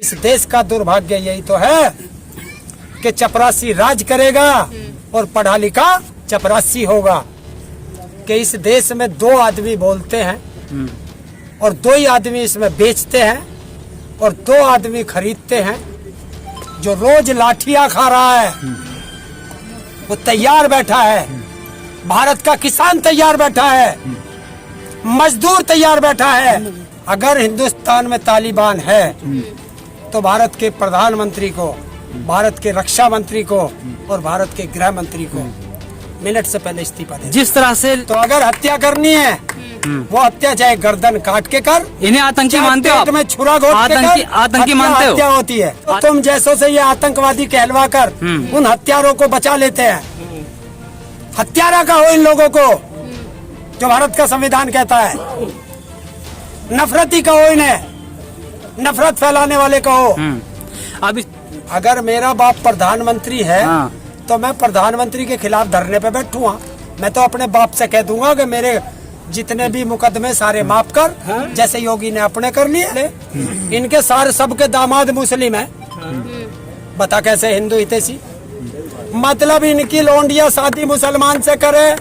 इस देश का दुर्भाग्य यही तो है कि चपरासी राज करेगा और पढ़ा लिखा चपरासी होगा। कि इस देश में दो आदमी बोलते हैं और दो ही आदमी इसमें बेचते हैं और दो आदमी खरीदते हैं। जो रोज लाठियां खा रहा है वो तैयार बैठा है, भारत का किसान तैयार बैठा है, मजदूर तैयार बैठा है। अगर हिंदुस्तान में तालिबान है तो भारत के प्रधानमंत्री को, भारत के रक्षा मंत्री को और भारत के गृह मंत्री को मिनट से पहले इस्तीफा दे। जिस तरह से तो अगर हत्या करनी है वो हत्या चाहे गर्दन काट के कर, इन्हें आतंकी मानते हो आप? में छुरा घोट के कर, आतंकी मानते हो? हत्या होती है तो तुम जैसों से ये आतंकवादी कहलवा कर उन हत्यारों को बचा लेते हैं। हत्यारा का हो इन लोगों को जो भारत का संविधान कहता है, नफरती का हो इन्हें, नफरत फैलाने वाले का हो। अब अगर मेरा बाप प्रधानमंत्री है हाँ। तो मैं प्रधानमंत्री के खिलाफ धरने पे बैठूंगा। मैं तो अपने बाप से कह दूंगा कि मेरे जितने भी मुकदमे सारे माफ कर, जैसे योगी ने अपने कर लिए। इनके सारे सबके दामाद मुस्लिम है, बता कैसे हिंदू हितैषी। मतलब इनकी लोंडिया शादी मुसलमान से करे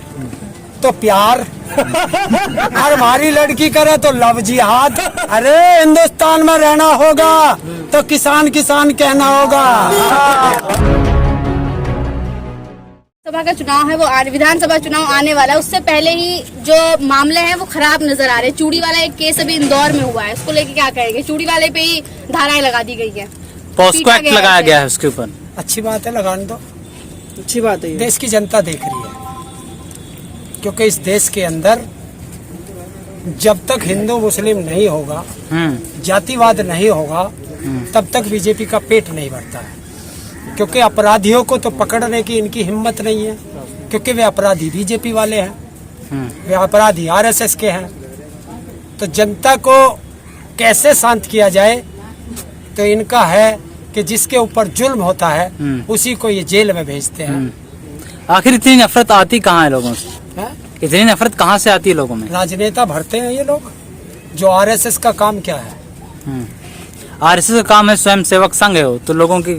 तो प्यार और हमारी लड़की करे तो लव जिहाद। अरे हिंदुस्तान में रहना होगा तो किसान किसान कहना होगा। सभा का चुनाव है वो विधानसभा चुनाव आने वाला है, उससे पहले ही जो मामले हैं वो खराब नजर आ रहे हैं। चूड़ी वाला एक केस अभी इंदौर में हुआ है, उसको लेके क्या कहेंगे? चूड़ी वाले पे ही धाराएं लगा दी गई है, पॉस्को एक्ट लगाया गया है उसके ऊपर। अच्छी बात है, लगाने दो, अच्छी बात है। देश की जनता देख रही है। क्योंकि इस देश के अंदर जब तक हिंदू मुस्लिम नहीं होगा, जातिवाद नहीं होगा, तब तक बीजेपी का पेट नहीं भरता है। क्योंकि अपराधियों को तो पकड़ने की इनकी हिम्मत नहीं है, क्योंकि वे अपराधी बीजेपी वाले हैं, वे अपराधी आरएसएस के हैं। तो जनता को कैसे शांत किया जाए, तो इनका है कि जिसके ऊपर जुल्म होता है उसी को ये जेल में भेजते हैं। आखिर इतनी नफरत आती कहाँ है लोगों से? इतनी नफरत कहाँ से आती है लोगों में? राजनेता भरते हैं ये लोग। जो आरएसएस का काम क्या है? आरएसएस का काम है स्वयं सेवक संघ है वो, तो लोगों की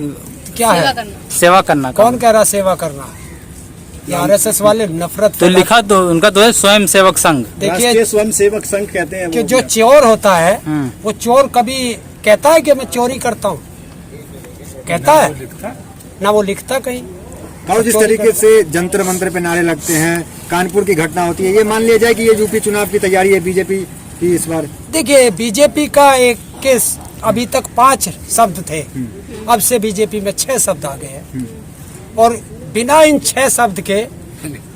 क्या है? सेवा करना। कौन कह रहा सेवा करना? ये आरएसएस वाले नफरत तो लिखा तो उनका तो है स्वयं सेवक संघ। देखिए, स्वयं सेवक संघ कहते हैं कि जो चोर होता है वो चोर कभी कहता है कि मैं चोरी करता हूँ? कहता है ना, वो लिखता कहीं। और जिस तरीके से जंतर मंतर पे नारे लगते हैं, कानपुर की घटना होती है, ये मान लिया जाए कि ये यूपी चुनाव की तैयारी है बीजेपी की इस बार? देखिए, बीजेपी का एक केस अभी तक 5 शब्द थे, अब से बीजेपी में 6 शब्द आ गए हैं। और बिना इन 6 शब्द के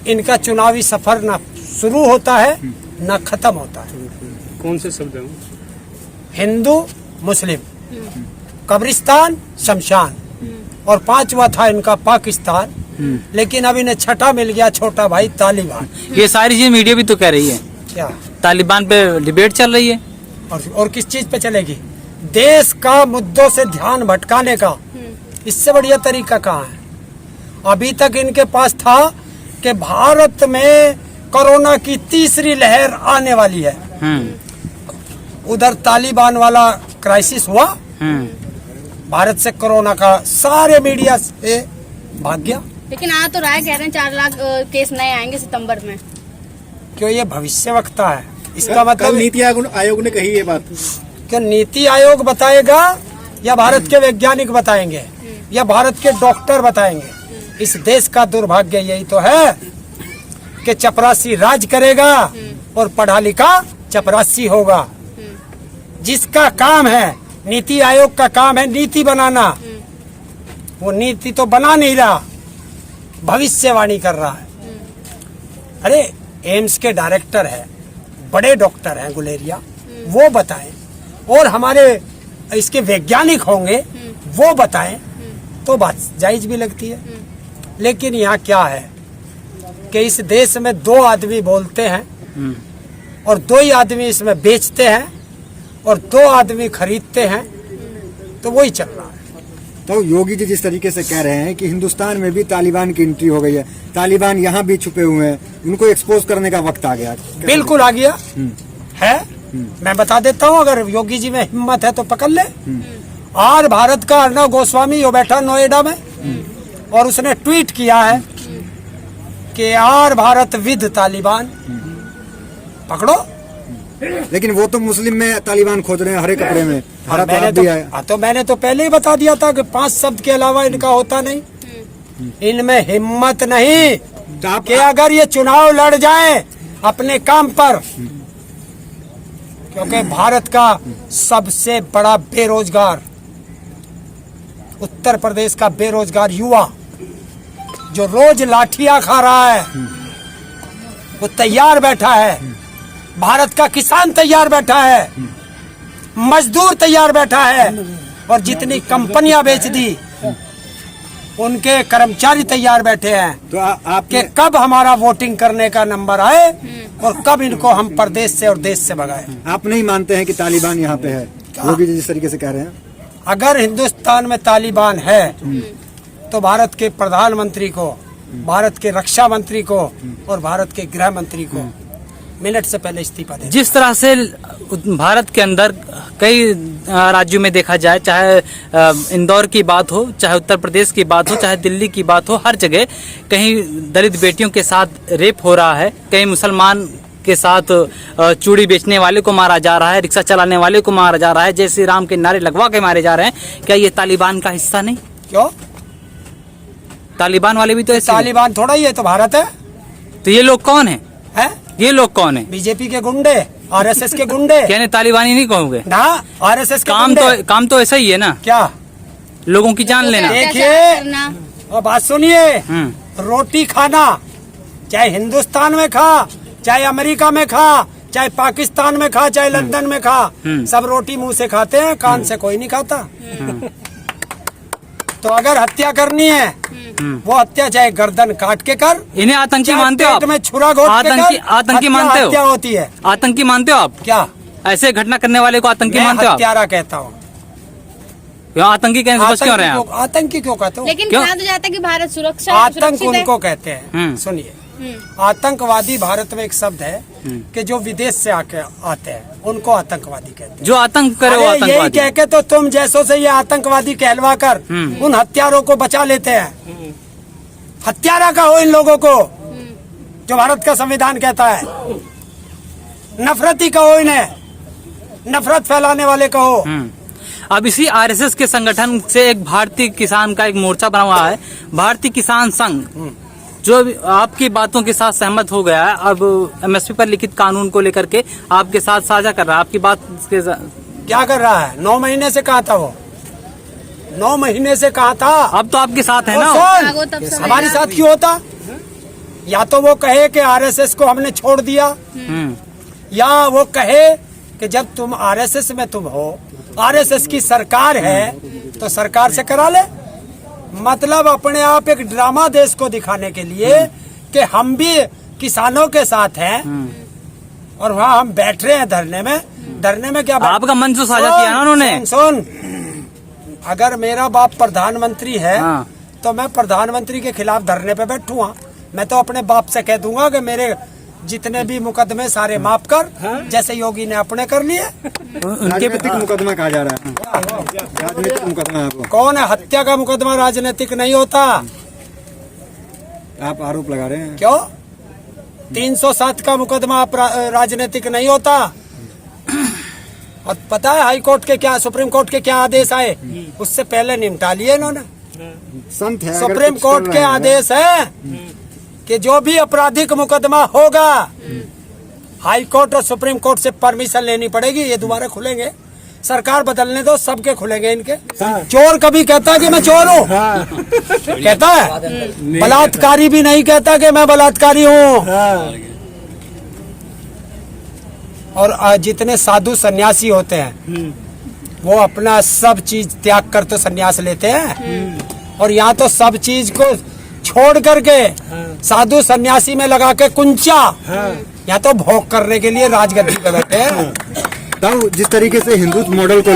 इनका चुनावी सफर ना शुरू होता है ना खत्म होता है। कौन से शब्द हैं? हिंदू मुस्लिम, कब्रिस्तान शमशान, और 5वां था इनका पाकिस्तान। लेकिन अब इन्हें छठा मिल गया, छोटा भाई तालिबान। ये सारी चीज मीडिया भी तो कह रही है, क्या तालिबान पे डिबेट चल रही है। और किस चीज पे चलेगी? देश का मुद्दों से ध्यान भटकाने का इससे बढ़िया तरीका कहाँ है? अभी तक इनके पास था कि भारत में कोरोना की 3री लहर आने वाली है। उधर तालिबान वाला क्राइसिस हुआ, भारत से कोरोना का सारे मीडिया से भाग गया। लेकिन आ तो रहा है, कह रहे हैं 4 लाख केस नए आएंगे सितंबर में। क्यों? ये भविष्यवक्ता है। इसका मतलब नीति आयोग ने कही ये बात? क्या नीति आयोग बताएगा या भारत के वैज्ञानिक बताएंगे या भारत के डॉक्टर बताएंगे? इस देश का दुर्भाग्य यही तो है कि चपरासी राज करेगा और पढ़ा लिखा चपरासी होगा। जिसका काम है, नीति आयोग का काम है नीति बनाना, वो नीति तो बना नहीं रहा, भविष्यवाणी कर रहा है। अरे एम्स के डायरेक्टर है, बड़े डॉक्टर हैं गुलेरिया, वो बताएं, और हमारे इसके वैज्ञानिक होंगे वो बताएं तो बात जायज भी लगती है। लेकिन यहाँ क्या है कि इस देश में 2 आदमी बोलते हैं और 2 ही आदमी इसमें बेचते हैं और 2 आदमी खरीदते हैं, तो वही चल रहा है। तो योगी जी जिस तरीके से कह रहे हैं कि हिंदुस्तान में भी तालिबान की एंट्री हो गई है, तालिबान यहाँ भी छुपे हुए हैं, उनको एक्सपोज करने का वक्त आ गया। बिल्कुल आ गया है। मैं बता देता हूँ, अगर योगी जी में हिम्मत है तो पकड़ ले। आज भारत का अर्णव गोस्वामी वो बैठा नोएडा में और उसने ट्वीट किया है कि आर भारत विद तालिबान। पकड़ो। लेकिन वो तो मुस्लिम में तालिबान खोज रहे हैं, हरे कपड़े में, हरा तो आप भी है। तो मैंने तो पहले ही बता दिया था कि 5 शब्द के अलावा इनका होता नहीं। इनमें हिम्मत नहीं कि अगर ये चुनाव लड़ जाए अपने काम पर, क्योंकि भारत का सबसे बड़ा बेरोजगार, उत्तर प्रदेश का बेरोजगार युवा जो रोज लाठियां खा रहा है, वो तैयार बैठा है। भारत का किसान तैयार बैठा है, मजदूर तैयार बैठा है, और जितनी कंपनियां बेच दी उनके कर्मचारी तैयार बैठे हैं। तो आप कि कब हमारा वोटिंग करने का नंबर आए और कब इनको हम प्रदेश से और देश से भगाए। आप नहीं मानते हैं कि तालिबान यहाँ पे है? योगी जी जिस तरीके से कह रहे हैं, अगर हिंदुस्तान में तालिबान है तो भारत के प्रधानमंत्री को, भारत के रक्षा मंत्री को और भारत के गृह मंत्री को मिनट से पहले इस्तीफा दे। जिस तरह से भारत के अंदर कई राज्यों में देखा जाए, चाहे इंदौर की बात हो, चाहे उत्तर प्रदेश की बात हो, चाहे दिल्ली की बात हो, हर जगह कहीं दलित बेटियों के साथ रेप हो रहा है, कहीं मुसलमान के साथ चूड़ी बेचने वाले को मारा जा रहा है, रिक्शा चलाने वाले को मारा जा रहा है, जय श्री राम के नारे लगवा के मारे जा रहे हैं। क्या ये तालिबान का हिस्सा नहीं? क्यों? तालिबान वाले भी तो ऐसे तालिबान थोड़ा ही है, तो भारत है। तो ये लोग कौन है? ये लोग कौन है? बीजेपी के गुंडे, आरएसएस के गुंडे। कहने तालिबानी नहीं कहोगे ना, आरएसएस के काम तो ऐसा ही है ना, क्या लोगों की जान लेना। देखिए और बात सुनिए, रोटी खाना चाहे हिंदुस्तान में खा, चाहे अमेरिका में खा, चाहे पाकिस्तान में खा, चाहे लंदन में खा, सब रोटी मुंह से खाते हैं, कान से कोई नहीं खाता। तो अगर हत्या करनी है वो हत्या चाहे गर्दन काट के कर। इन्हें आतंकी मानते हो आप? में छुरा घोट के कर, आतंकी मानते हो? हत्या होती है। आतंकी मानते हो आप? क्या ऐसे घटना करने वाले को आतंकी मानते हो आप? हत्यारा कहता हूँ। क्यों आतंकी कहने से बच क्यों रहे हैं आप? आतंकी क्यों कहते हो? लेकिन क्यों? कहा तो जाता है कि भारत सुरक्षा आतंक उनको कहते हैं। सुनिए, आतंकवादी भारत में एक शब्द है कि जो विदेश से आके आते हैं उनको आतंकवादी कहते हैं। जो आतंक करे वो अरे यही आतंकवादी। कह के तो तुम जैसों से ये आतंकवादी कहलवा कर उन हत्यारों को बचा लेते हैं। हत्यारा का हो इन लोगों को, जो भारत का संविधान कहता है। नफरती का हो इन्हें, नफरत फैलाने वाले का हो। अब इसी आरएसएस के संगठन से एक भारतीय किसान का एक मोर्चा बना हुआ है, भारतीय किसान संघ, जो आपकी बातों के साथ सहमत हो गया है। अब एमएसपी पर लिखित कानून को लेकर के आपके साथ साझा कर रहा है। आपकी बात क्या कर रहा है? 9 महीने से कहा था वो, 9 महीने से कहा था। अब तो आपके साथ है ना? हमारे साथ क्यों होता? या तो वो कहे कि आरएसएस को हमने छोड़ दिया, या वो कहे कि जब तुम आरएसएस में तुम हो, आरएसएस की सरकार है तो सरकार से करा ले। मतलब अपने आप एक ड्रामा देश को दिखाने के लिए कि हम भी किसानों के साथ हैं और वहाँ हम बैठ रहे हैं धरने में। धरने में क्या आपका मंच तो साझा किया ना उन्होंने। सुन, अगर मेरा बाप प्रधानमंत्री है तो मैं प्रधानमंत्री के खिलाफ धरने पे बैठूंगा। मैं तो अपने बाप से कह दूंगा कि मेरे जितने भी मुकदमे सारे माफ कर, जैसे योगी ने अपने कर लिए। राजनीतिक मुकदमा कहा जा रहा है, राजनीतिक मुकदमा आपको। कौन है? हत्या का मुकदमा राजनीतिक नहीं होता। आप आरोप लगा रहे हैं। क्यों? 307 का मुकदमा राजनीतिक नहीं होता। और पता है हाई कोर्ट के क्या, सुप्रीम कोर्ट के क्या आदेश आए? उससे पहले निपटा लिए इन्होंने। संत है, सुप्रीम कोर्ट के आदेश है कि जो भी आपराधिक मुकदमा होगा हाई कोर्ट और सुप्रीम कोर्ट से परमिशन लेनी पड़ेगी। ये दोबारा खुलेंगे, सरकार बदलने दो, सबके खुलेंगे इनके। चोर कभी कहता है कि मैं चोर हूँ? कहता है? बलात्कारी भी नहीं कहता कि मैं बलात्कारी हूँ। और जितने साधु सन्यासी होते हैं वो अपना सब चीज त्याग कर तो सन्यास लेते हैं, और यहाँ तो सब चीज को छोड़ करके साधु सन्यासी में लगा के कुंचा यहाँ तो भोग करने के लिए राजगद्दी पे बैठे हैं। तो जिस तरीके से हिंदुत्व मॉडल को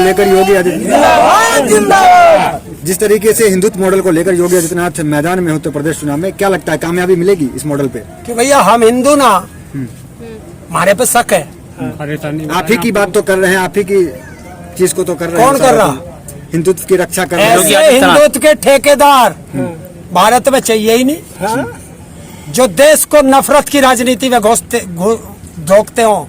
लेकर योगी आदित्यनाथ मैदान में उत्तर प्रदेश चुनाव में, क्या लगता है कामयाबी मिलेगी इस मॉडल पे? कि भैया हम हिंदू ना, हमारे पे शक है। आप ही की बात तो कर रहे हैं, आप ही की चीज को तो कर रहे हैं। कौन कर रहा? हिंदुत्व की रक्षा कर रहे हैं। ऐसे हिंदुत्व के ठेकेदार भारत में चाहिए ही नहीं, जो देश को नफरत की राजनीति में झोंकते हो।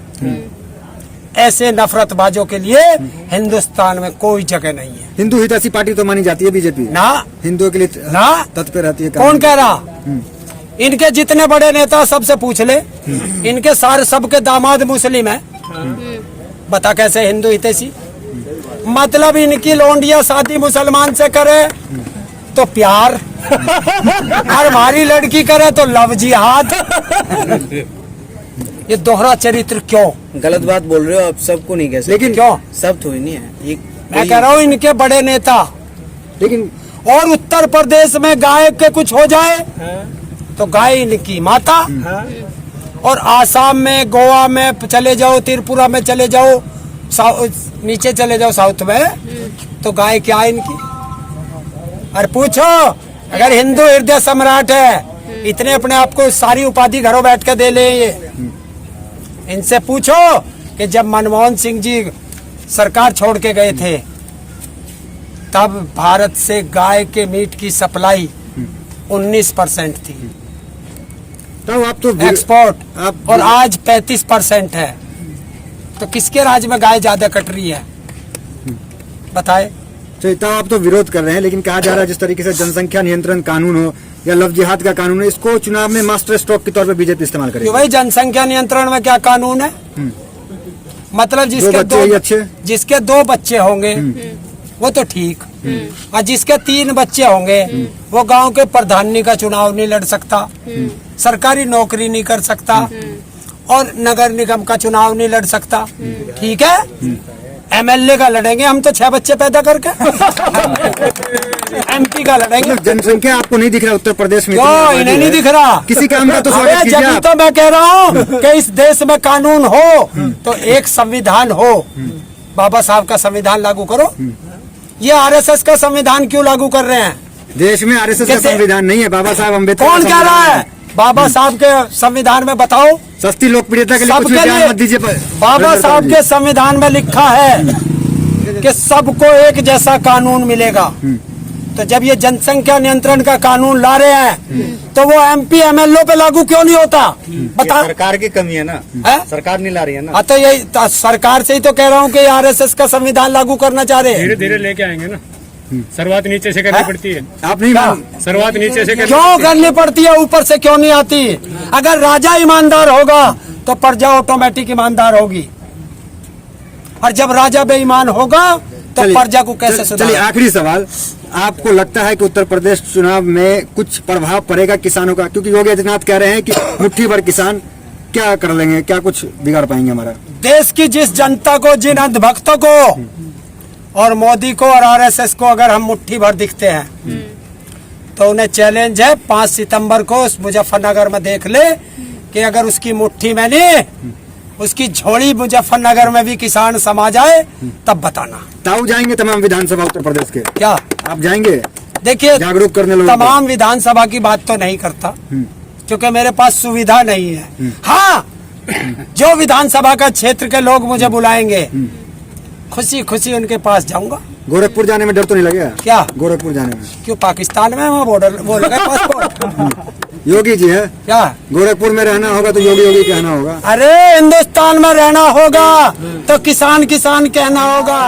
ऐसे नफरतबाजों के लिए हिंदुस्तान में कोई जगह नहीं है। हिंदू हितैषी पार्टी तो मानी जाती है बीजेपी, ना हिंदुओं के लिए ना तत्पर रहती है। कौन कह रहा? इनके जितने बड़े नेता सबसे पूछ ले, इनके सारे सबके दामाद मुस्लिम है। बता कैसे हिंदू हितैषी? मतलब इनकी लोंडिया शादी मुसलमान से करे तो प्यार, और हमारी लड़की करे तो लव जिहाद। ये दोहरा चरित्र क्यों? गलत बात बोल रहे हो आप, सबको नहीं कह सकते। लेकिन क्यों? सब तो ही नहीं है ये। मैं कह रहा हूँ इनके बड़े नेता, लेकिन और उत्तर प्रदेश में गाय के कुछ हो जाए तो गाय इनकी माता, और आसाम में, गोवा में चले जाओ, त्रिपुरा में चले जाओ, नीचे चले जाओ साउथ में, तो गाय क्या है इनकी? और पूछो, अगर हिंदू हृदय सम्राट है, इतने अपने आप को सारी उपाधि घरों बैठ के दे ले, ये इनसे पूछो कि जब मनमोहन सिंह जी सरकार छोड़ के गए थे, तब भारत से गाय के मीट की सप्लाई 19% थी तो आप तो एक्सपोर्ट, आप और आज 35% है। तो किसके राज्य में गाय ज्यादा कट रही है? बताए। तो आप तो विरोध कर रहे हैं, लेकिन कहा जा रहा है जिस तरीके से जनसंख्या नियंत्रण कानून हो या लव जिहाद का कानून है, इसको चुनाव में मास्टर स्ट्रोक के तौर पे बीजेपी इस्तेमाल करेगी। भाई जनसंख्या नियंत्रण में क्या कानून है? मतलब जिसके दो बच्चे होंगे वो तो ठीक, और जिसके 3 बच्चे होंगे वो गांव के प्रधानी का चुनाव नहीं लड़ सकता, सरकारी नौकरी नहीं कर सकता, और नगर निगम का चुनाव नहीं लड़ सकता। ठीक है, एमएलए का लड़ेंगे हम तो 6 बच्चे पैदा करके। एमपी का लड़ेंगे। जनसंख्या आपको नहीं दिख रहा उत्तर प्रदेश में? क्यों इन्हें नहीं दिख रहा? किसी काम का तो स्वागत कीजिए जब आप। तो मैं कह रहा हूँ कि इस देश में कानून हो तो एक संविधान हो। बाबा साहब का संविधान लागू करो। ये आरएसएस का संविधान क्यों लागू कर रहे हैं? देश में आरएसएस का संविधान नहीं है, बाबा साहब अम्बेडकर। कौन कह रहा है? बाबा साहब के संविधान में बताओ। सस्ती लोकप्रियता के लिए कुछ विचार मत दीजिए। बाबा साहब के संविधान में लिखा है कि सबको एक जैसा कानून मिलेगा। तो जब ये जनसंख्या नियंत्रण का कानून ला रहे हैं तो वो एमपी एमएलए पे लागू क्यों नहीं होता? बता। सरकार की कमी है ना, सरकार नहीं ला रही है ना। तो यही सरकार से ही तो कह रहा हूँ कि आरएसएस का संविधान लागू करना चाह रहे हैं। धीरे धीरे लेके आएंगे ना, शुरुआत नीचे से करनी पड़ती है। आप नहीं शुरुआत नीचे से क्यों करनी पड़ती है? ऊपर से क्यों नहीं आती? अगर राजा ईमानदार होगा तो प्रजा ऑटोमेटिक ईमानदार होगी, और जब राजा बेईमान होगा तो प्रजा को कैसे सुधारें? चलिए आखिरी सवाल, आपको लगता है कि उत्तर प्रदेश चुनाव में कुछ प्रभाव पड़ेगा किसानों का? क्योंकि योगी आदित्यनाथ कह रहे हैं कि मुट्ठी भर किसान क्या कर लेंगे, क्या कुछ बिगाड़ पाएंगे हमारा देश की? जिस जनता को, जिन अंधभक्तों को और मोदी को और आरएसएस को अगर हम मुट्ठी भर दिखते हैं तो उन्हें चैलेंज है 5 सितंबर को उस मुजफ्फरनगर में देख ले कि अगर उसकी मुट्ठी में नहीं, उसकी झोली मुजफ्फरनगर में भी किसान समा जाए तब बताना। ताऊ जाएंगे तमाम विधानसभा उत्तर प्रदेश के? क्या आप जाएंगे? देखिए, जागरूक करने लोगों को। तमाम विधानसभा की बात तो नहीं करता क्योंकि मेरे पास सुविधा नहीं है। हाँ, जो विधानसभा का क्षेत्र के लोग मुझे बुलाएंगे, खुशी खुशी उनके पास जाऊंगा। गोरखपुर जाने में डर तो नहीं लगेगा? क्या गोरखपुर जाने में? क्यों? पाकिस्तान में वहाँ बॉर्डर वो लगा पासपोर्ट। योगी जी है क्या? गोरखपुर में रहना होगा तो योगी योगी कहना होगा। अरे हिंदुस्तान में रहना होगा तो किसान किसान कहना होगा।